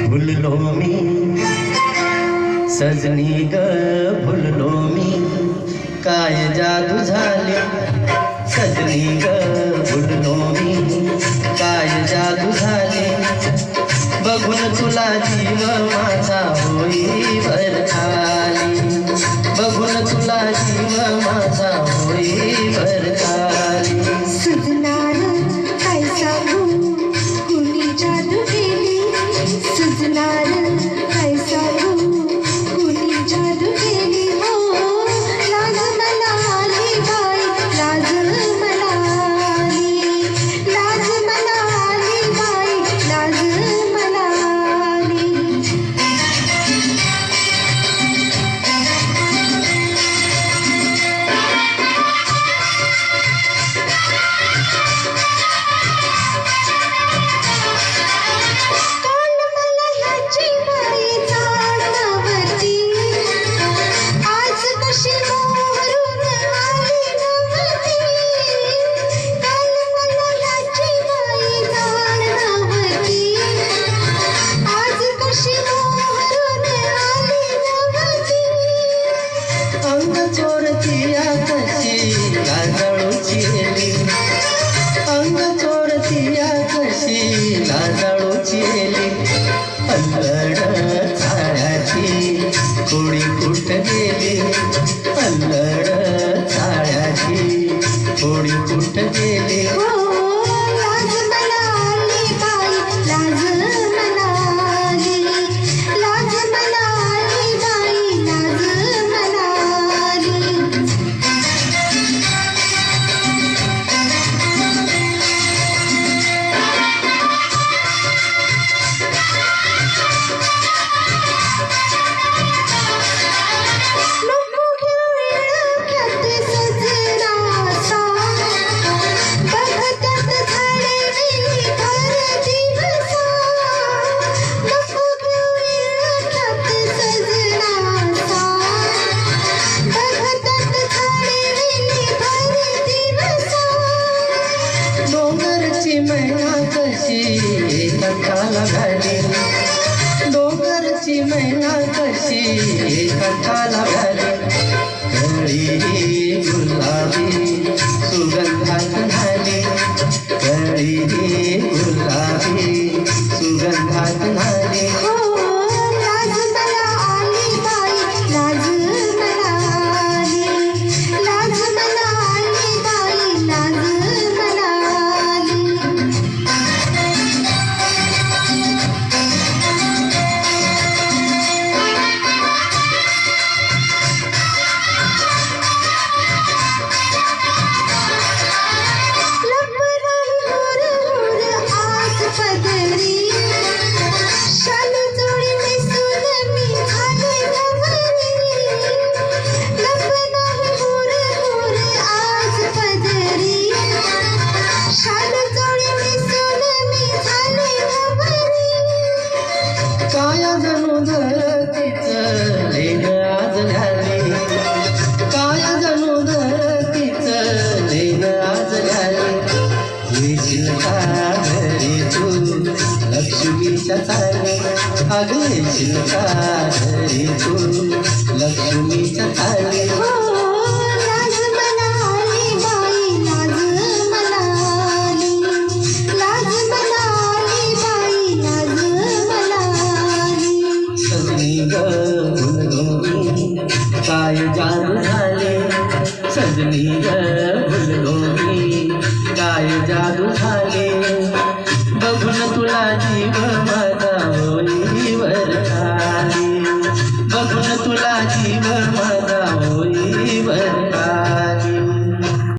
भुललो मी सजनी ग भुललो मी काय जादू झाले सजनी ग भुललो मी काय जादू झाले बघून तुला जीव माझा होई वर खाली बघून तुला जीव माझा होई वर खाली सुजनार काय सांगू कुणी जादू केली सुजनार काय सांगू कुणी जादू केली हो लाज मला आली बाई लाज मला आली लाज मला आली बाई लाज मला आली काल मला ह्याची बाई जाणवती आज कशी मोहरून आली नव्हती काल मला ह्याची बाई जाणवती आज कशी मोहरून आली नव्हती अंग चोरती आकशी लाजाळूची एली अंग चोरती आकशी लाजाळूची एली अल्लड चाळ्याची कोळी कुठ गेली अल्लड चाळ्याची कोळी कुठ गेली हो लाज मला आली बाई लाज मला आली लाज मला आली बाई लाज मला आली नको घेऊ डोक्यात सजनाचा बघतात झाडे वेली भर दिवसा नको घेऊ डोक्यात सजनाचा बघतात झाडे वेली भर दिवसा डोंगरची मैना कशी एका काला घाली डोंगरची मैना कशी एका काला घाली कळी गुलाबी सुगंधात झाली कळी गुलाबी सुगंधात झाली हो लाज मला आली बाई लाज मला आली लाज मला आली बाई लाज मला आली लपराही हुर हुर आज पदरी शाल जोडी मिसून मी झाले नवरी लपराही हुर हुर आज पदरी शाल जोडी मिसून मी झाले नवरी काया जणू धरतीचं लेन आज झाली काया जणू धरतीचं लेन आज झाली येशील का घरी तू लक्ष्मीच्या थाली अगं येशील का घरी तू लक्ष्मीच्या थाली हो लाज मला आली बाई लाज मला आली लाज मला आली बाई लाज मला आली सजनी ग भुललो मी काय जादू झाले सजनी ग भुललो मी काय जादू झाले बघून तुला जीव माझा होई वर खाली बघून तुला